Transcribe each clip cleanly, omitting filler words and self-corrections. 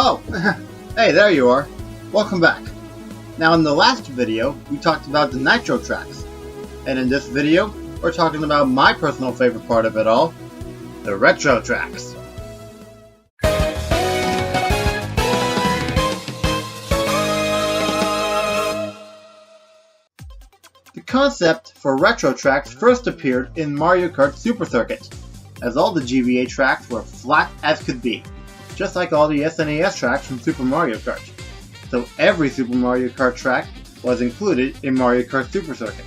Oh, hey, there you are. Welcome back. Now, in the last video, we talked about the nitro tracks. And in this video, we're talking about my personal favorite part of it all, the retro tracks. The concept for retro tracks first appeared in Mario Kart Super Circuit, as all the GBA tracks were flat as could be, just like all the SNES tracks from Super Mario Kart. So every Super Mario Kart track was included in Mario Kart Super Circuit.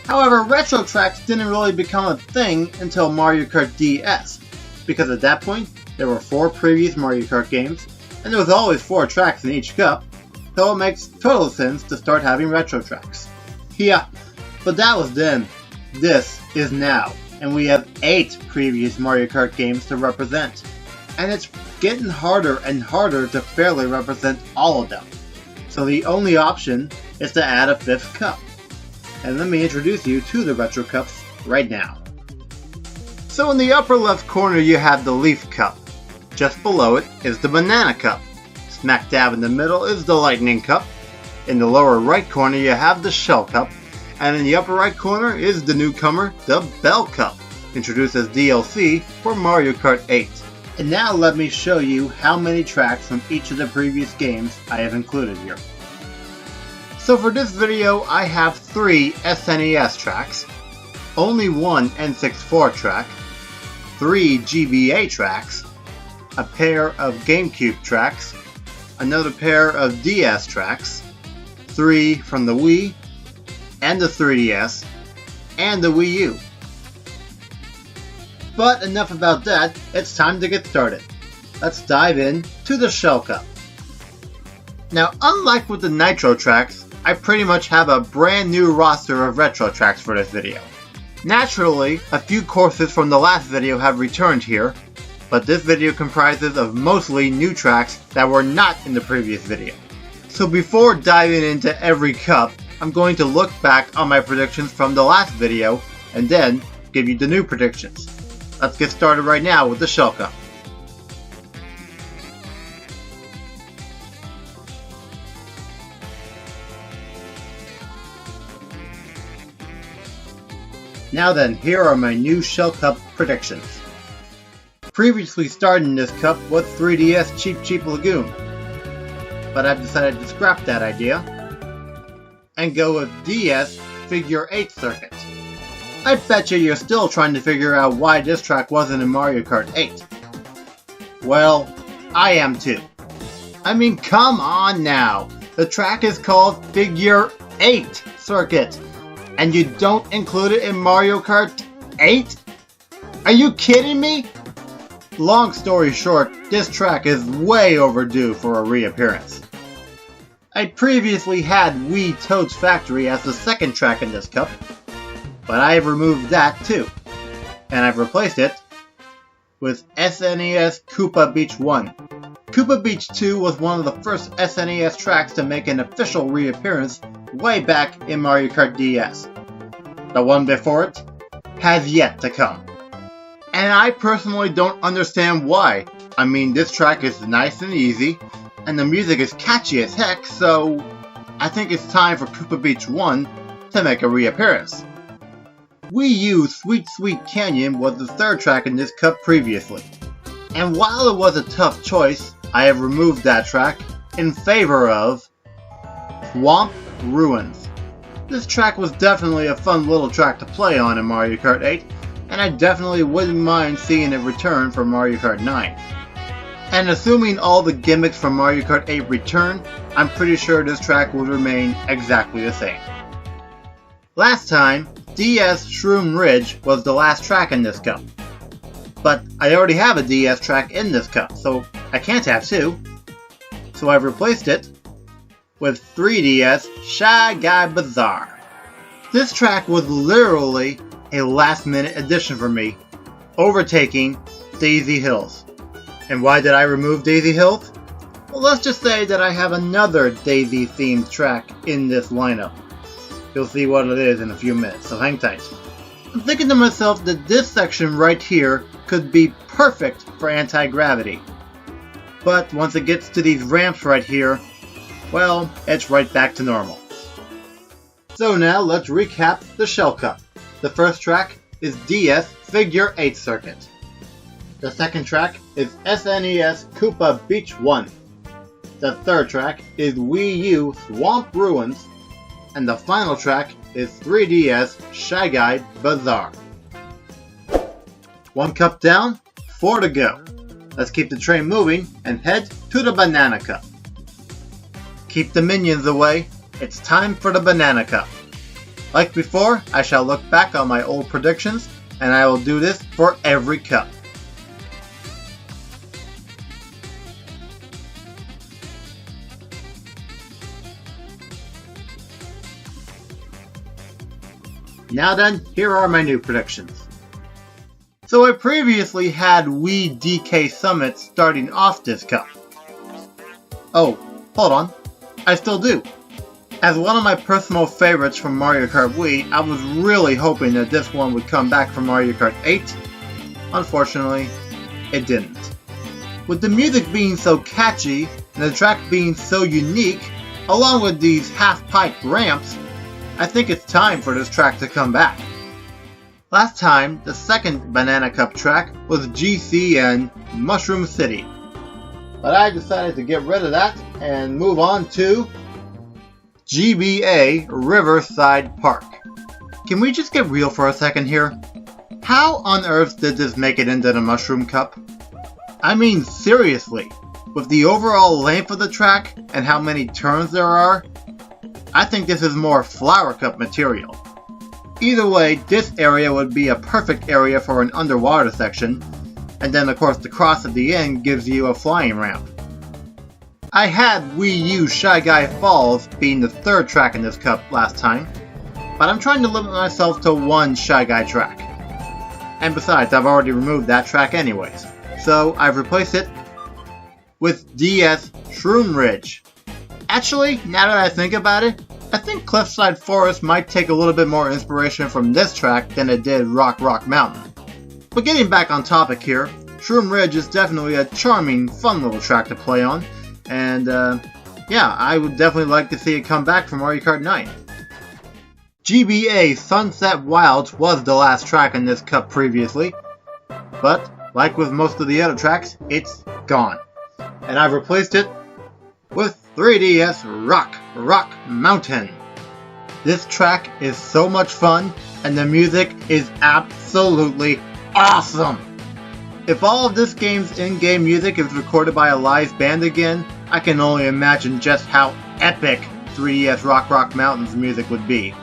However, retro tracks didn't really become a thing until Mario Kart DS, because at that point, there were 4 previous Mario Kart games, and there was always 4 tracks in each cup, so it makes total sense to start having retro tracks. Yeah, but that was then. This is now, and we have 8 previous Mario Kart games to represent. And it's getting harder and harder to fairly represent all of them. So the only option is to add a 5th cup. And let me introduce you to the retro cups right now. So in the upper left corner you have the Leaf Cup. Just below it is the Banana Cup. Smack dab in the middle is the Lightning Cup. In the lower right corner you have the Shell Cup. And in the upper right corner is the newcomer, the Bell Cup, introduced as DLC for Mario Kart 8. And now let me show you how many tracks from each of the previous games I have included here. So for this video I have 3 SNES tracks, only 1 N64 track, 3 GBA tracks, a pair of GameCube tracks, another pair of DS tracks, 3 from the Wii, and the 3DS, and the Wii U. But enough about that, it's time to get started. Let's dive in to the Shell Cup. Now, unlike with the Nitro tracks, I pretty much have a brand new roster of retro tracks for this video. Naturally, a few courses from the last video have returned here, but this video comprises of mostly new tracks that were not in the previous video. So before diving into every cup, I'm going to look back on my predictions from the last video and then give you the new predictions. Let's get started right now with the Shell Cup. Now then, here are my new Shell Cup predictions. Previously starting this cup was 3DS Cheap Lagoon, but I've decided to scrap that idea and go with DS Figure 8 Circuit. I bet you're still trying to figure out why this track wasn't in Mario Kart 8. Well, I am too. I mean, come on now. The track is called Figure 8 Circuit, and you don't include it in Mario Kart 8? Are you kidding me? Long story short, this track is way overdue for a reappearance. I previously had Wii Toad's Factory as the second track in this cup, but I have removed that too, and I've replaced it with SNES Koopa Beach 1. Koopa Beach 2 was one of the first SNES tracks to make an official reappearance way back in Mario Kart DS. The one before it has yet to come. And I personally don't understand why. I mean, this track is nice and easy, and the music is catchy as heck, so I think it's time for Koopa Beach 1 to make a reappearance. Wii U Sweet Sweet Canyon was the third track in this cup previously, and while it was a tough choice, I have removed that track in favor of Swamp Ruins. This track was definitely a fun little track to play on in Mario Kart 8, and I definitely wouldn't mind seeing it return for Mario Kart 9. And assuming all the gimmicks from Mario Kart 8 return, I'm pretty sure this track will remain exactly the same. Last time, DS Shroom Ridge was the last track in this cup. But I already have a DS track in this cup, so I can't have 2. So I've replaced it with 3DS Shy Guy Bazaar. This track was literally a last minute addition for me, overtaking Daisy Hills. And why did I remove Daisy Hills? Well, let's just say that I have another Daisy themed track in this lineup. You'll see what it is in a few minutes, so hang tight. I'm thinking to myself that this section right here could be perfect for anti-gravity. but once it gets to these ramps right here, well, it's right back to normal. So now let's recap the Shell Cup. The first track is DS Figure 8 Circuit. The second track is SNES Koopa Beach 1. The third track is Wii U Swamp Ruins. And the final track is 3DS Shy Guy Bazaar. 1 cup down, 4 to go. Let's keep the train moving and head to the Banana Cup. Keep the minions away, it's time for the Banana Cup. Like before, I shall look back on my old predictions, and I will do this for every cup. Now then, here are my new predictions. So I previously had Wii DK Summit starting off this cup. Oh, hold on, I still do. As one of my personal favorites from Mario Kart Wii, I was really hoping that this one would come back from Mario Kart 8. Unfortunately, it didn't. With the music being so catchy, and the track being so unique, along with these half-pipe ramps, I think it's time for this track to come back. Last time, the second Banana Cup track was GCN Mushroom City. But I decided to get rid of that and move on to GBA Riverside Park. Can we just get real for a second here? How on earth did this make it into the Mushroom Cup? I mean seriously, with the overall length of the track and how many turns there are, I think this is more Flower Cup material. Either way, this area would be a perfect area for an underwater section, and then of course the cross at the end gives you a flying ramp. I had Wii U Shy Guy Falls being the third track in this cup last time, but I'm trying to limit myself to one Shy Guy track. And besides, I've already removed that track anyways, so I've replaced it with DS Shroom Ridge. Actually, now that I think about it, I think Cliffside Forest might take a little bit more inspiration from this track than it did Rock Rock Mountain. But getting back on topic here, Shroom Ridge is definitely a charming, fun little track to play on, and yeah, I would definitely like to see it come back from Mario Kart 9. GBA Sunset Wilds was the last track in this cup previously, but like with most of the other tracks, it's gone. And I've replaced it with 3DS Rock Rock Mountain. This track is so much fun, and the music is absolutely awesome! If all of this game's in-game music is recorded by a live band again, I can only imagine just how epic 3DS Rock Rock Mountain's music would be.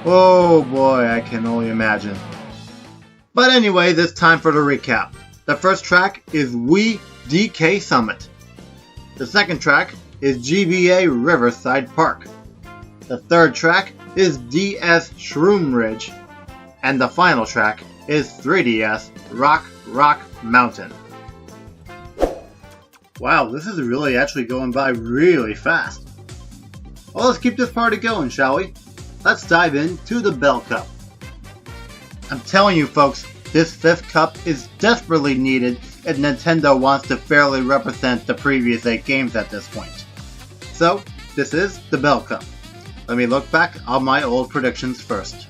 Oh boy, I can only imagine. But anyway, it's time for the recap. The first track is Wii DK Summit. The second track is GBA Riverside Park. The third track is DS Shroom Ridge. And the final track is 3DS Rock Rock Mountain. Wow, this is really actually going by really fast. Well, let's keep this party going, shall we? Let's dive into the Bell Cup. I'm telling you folks, this 5th cup is desperately needed if Nintendo wants to fairly represent the previous 8 games at this point. So, this is the Bell Cup. Let me look back on my old predictions first.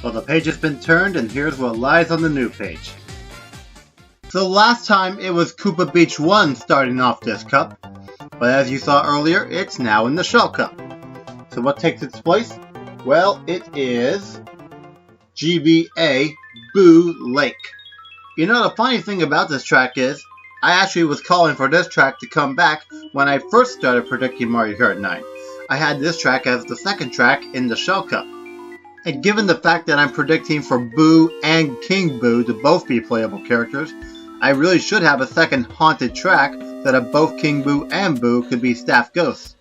Well, the page has been turned, and here's what lies on the new page. So last time it was Koopa Beach 1 starting off this cup, but as you saw earlier, it's now in the Shell Cup. So what takes its place? Well, it is GBA Boo Lake. You know, the funny thing about this track is, I actually was calling for this track to come back when I first started predicting Mario Kart 9. I had this track as the second track in the Shell Cup. And given the fact that I'm predicting for Boo and King Boo to both be playable characters, I really should have a second haunted track so that both King Boo and Boo could be staff ghosts.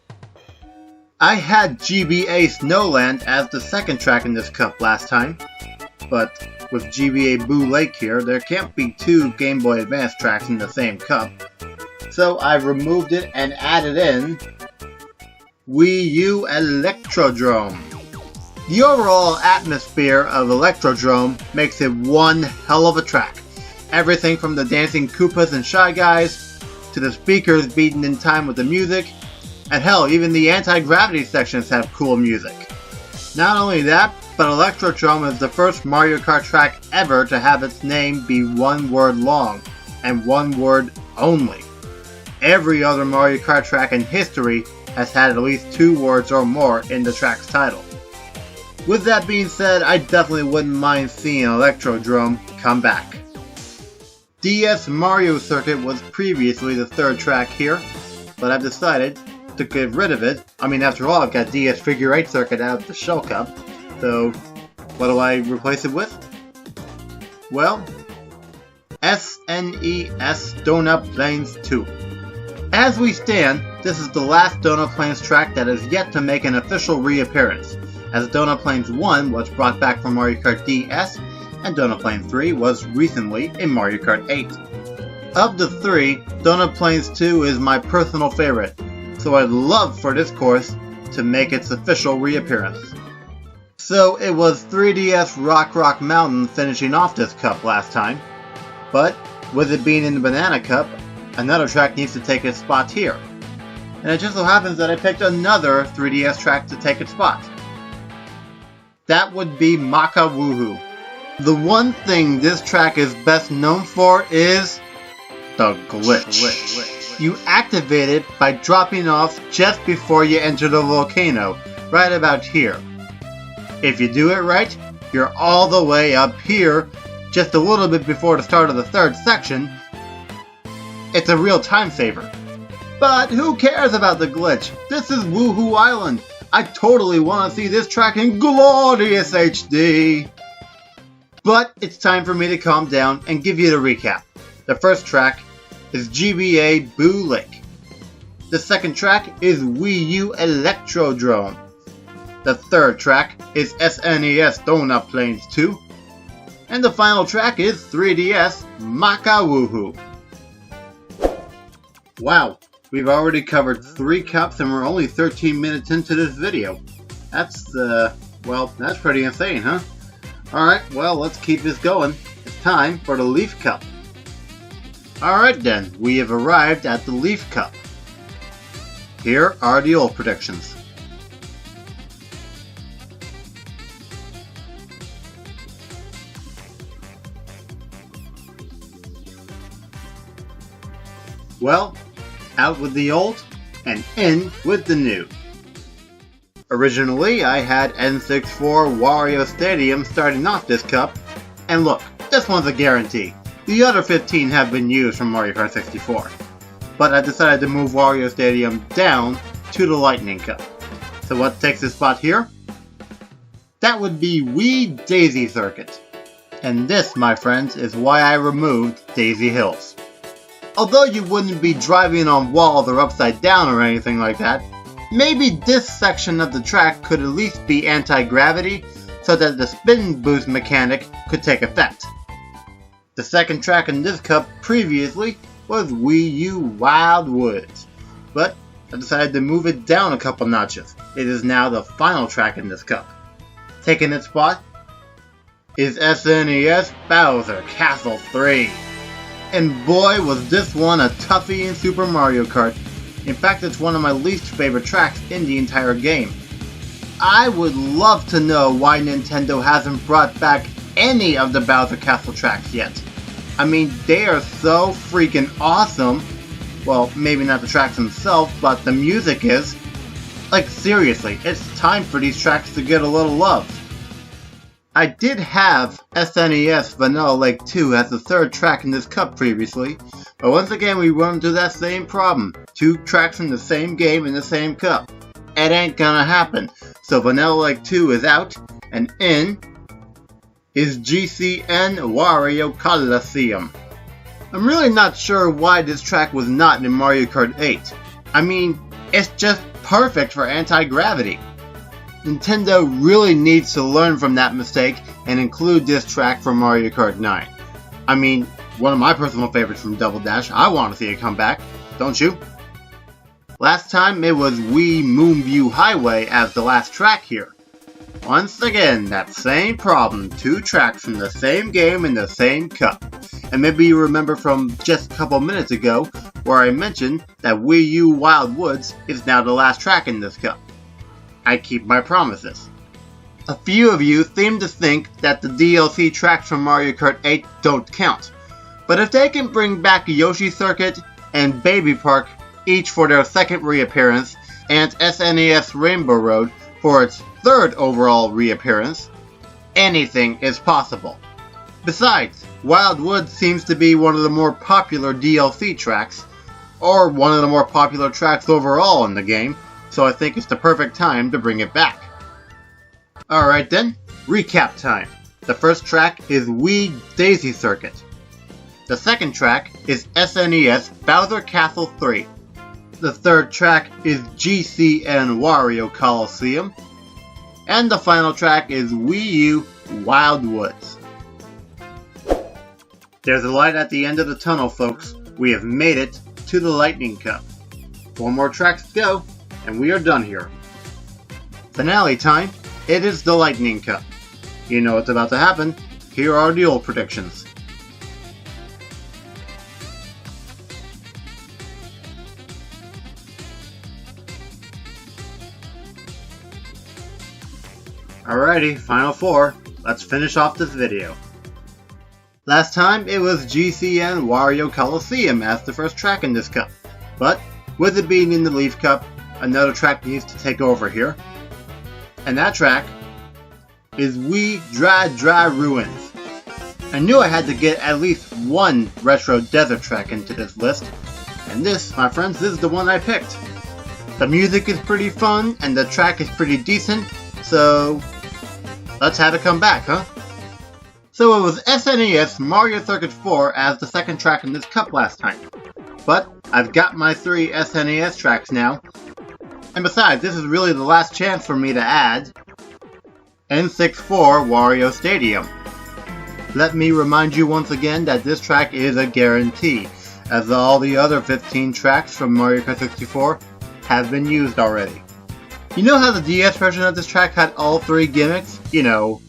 I had GBA Snowland as the second track in this cup last time, but with GBA Boo Lake here, there can't be 2 Game Boy Advance tracks in the same cup, so I've removed it and added in Wii U Electrodrome. The overall atmosphere of Electrodrome makes it one hell of a track. Everything from the dancing Koopas and Shy Guys, to the speakers beating in time with the music, and hell, even the anti-gravity sections have cool music. Not only that, but Electrodrome is the first Mario Kart track ever to have its name be one word long, and one word only. Every other Mario Kart track in history has had at least 2 words or more in the track's title. With that being said, I definitely wouldn't mind seeing Electrodrome come back. DS Mario Circuit was previously the 3rd track here, but I've decided to get rid of it. I mean, after all, I've got DS Figure 8 Circuit out of the Shell Cup, so what do I replace it with? Well, SNES Donut Plains 2. As we stand, this is the last Donut Plains track that is yet to make an official reappearance, as Donut Plains 1 was brought back from Mario Kart DS, and Donut Plains 3 was recently in Mario Kart 8. Of the 3, Donut Plains 2 is my personal favorite, so I'd love for this course to make its official reappearance. So it was 3DS Rock Mountain finishing off this cup last time, but with it being in the Banana Cup, another track needs to take its spot here. And it just so happens that I picked another 3DS track to take its spot. That would be Maka Woohoo. The one thing this track is best known for is the glitch. You activate it by dropping off just before you enter the volcano, right about here. If you do it right, you're all the way up here, just a little bit before the start of the 3rd section. It's a real time saver. But who cares about the glitch? This is Woohoo Island. I totally want to see this track in glorious HD. But it's time for me to calm down and give you the recap. The first track is GBA Boo Lake. The second track is Wii U Electrodrome. The third track is SNES Donut Plains 2. And the final track is 3DS Maka Woohoo. Wow, we've already covered 3 cups and we're only 13 minutes into this video. That's pretty insane, huh? Alright, well, let's keep this going. It's time for the Leaf Cup. Alright then, we have arrived at the Leaf Cup. Here are the old predictions. Well, out with the old and in with the new. Originally, I had N64 Wario Stadium starting off this cup, and look, this one's a guarantee. The other 15 have been used from Mario Kart 64, but I decided to move Wario Stadium down to the Lightning Cup. So what takes its spot here? That would be Wii Daisy Circuit. And this, my friends, is why I removed Daisy Hills. Although you wouldn't be driving on walls or upside down or anything like that, maybe this section of the track could at least be anti-gravity so that the spin boost mechanic could take effect. The second track in this cup previously was Wii U Wild Woods, but I decided to move it down a couple notches. It is now the final track in this cup. Taking its spot is SNES Bowser Castle 3. And boy, was this one a toughie in Super Mario Kart. In fact, it's one of my least favorite tracks in the entire game. I would love to know why Nintendo hasn't brought back any of the Bowser Castle tracks yet. I mean, they are so freaking awesome. Well, maybe not the tracks themselves, but the music is. Like, seriously, it's time for these tracks to get a little love. I did have SNES Vanilla Lake 2 as the 3rd track in this cup previously, but once again we run into that same problem. 2 tracks in the same game in the same cup. It ain't gonna happen. So Vanilla Lake 2 is out, and in is GCN Wario Coliseum. I'm really not sure why this track was not in Mario Kart 8. I mean, it's just perfect for anti-gravity. Nintendo really needs to learn from that mistake and include this track for Mario Kart 9. I mean, one of my personal favorites from Double Dash. I want to see it come back, don't you? Last time it was Wii Moonview Highway as the last track here. Once again, that same problem, 2 tracks from the same game in the same cup. And maybe you remember from just a couple minutes ago where I mentioned that Wii U Wild Woods is now the last track in this cup. I keep my promises. A few of you seem to think that the DLC tracks from Mario Kart 8 don't count. But if they can bring back Yoshi Circuit and Baby Park each for their second reappearance, and SNES Rainbow Road for its third overall reappearance, anything is possible. Besides, Wild Woods seems to be one of the more popular DLC tracks, or one of the more popular tracks overall in the game, so I think it's the perfect time to bring it back. Alright then, recap time. The first track is Wii Daisy Circuit. The second track is SNES Bowser Castle 3. The third track is GCN Wario Coliseum. And the final track is Wii U Wild Woods. There's a light at the end of the tunnel, folks. We have made it to the Lightning Cup. 4 more tracks to go, and we are done here. Finale time. It is the Lightning Cup. You know what's about to happen. Here are the old predictions. Alrighty, final 4. Let's finish off this video. Last time it was GCN Wario Coliseum as the first track in this cup. But, with it being in the Leaf Cup, another track needs to take over here. And that track is Wii Dry Ruins. I knew I had to get at least one retro desert track into this list. And this, my friends, is the one I picked. The music is pretty fun and the track is pretty decent, so let's have it come back, huh? So it was SNES Mario Circuit 4 as the second track in this cup last time. But I've got my 3 SNES tracks now. And besides, this is really the last chance for me to add N64 Wario Stadium. Let me remind you once again that this track is a guarantee, as all the other 15 tracks from Mario Kart 64 have been used already. You know how the DS version of this track had all 3 gimmicks? You know,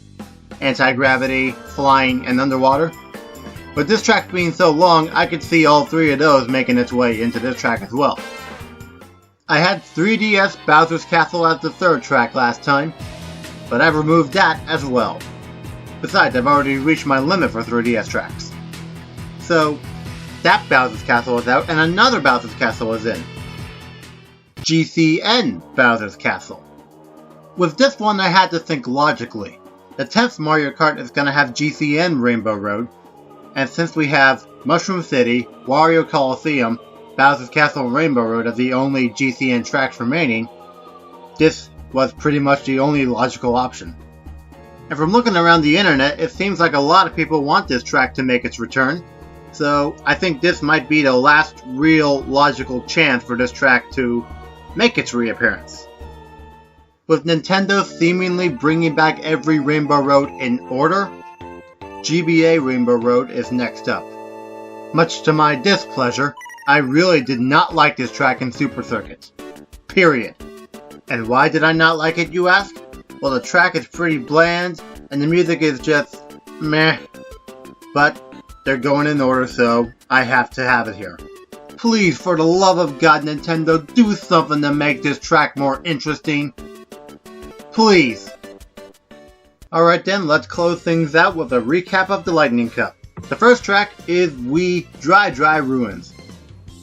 anti-gravity, flying, and underwater? With this track being so long, I could see all 3 of those making its way into this track as well. I had 3DS Bowser's Castle as the third track last time, but I've removed that as well. Besides, I've already reached my limit for 3DS tracks. So, that Bowser's Castle is out, and another Bowser's Castle is in. GCN Bowser's Castle. With this one I had to think logically. The 10th Mario Kart is going to have GCN Rainbow Road, and since we have Mushroom City, Wario Coliseum, Bowser's Castle and Rainbow Road as the only GCN tracks remaining, this was pretty much the only logical option. And from looking around the internet, it seems like a lot of people want this track to make its return, so I think this might be the last real logical chance for this track to make its reappearance. With Nintendo seemingly bringing back every Rainbow Road in order, GBA Rainbow Road is next up. Much to my displeasure, I really did not like this track in Super Circuit. Period. And why did I not like it, you ask? Well, the track is pretty bland, and the music is just meh. But they're going in order, so I have to have it here. Please, for the love of God, Nintendo, do something to make this track more interesting. Please. Alright then, let's close things out with a recap of the Lightning Cup. The first track is Wii Dry Ruins.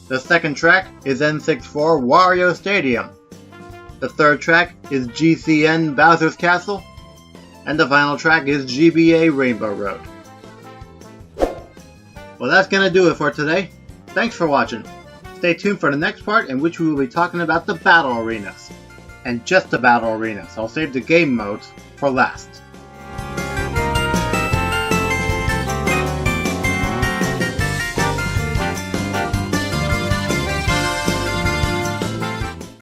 The second track is N64 Wario Stadium. The third track is GCN Bowser's Castle. And the final track is GBA Rainbow Road. Well, that's gonna do it for today. Thanks for watching. Stay tuned for the next part in which we will be talking about the battle arenas. And just the battle arenas. I'll save the game modes for last.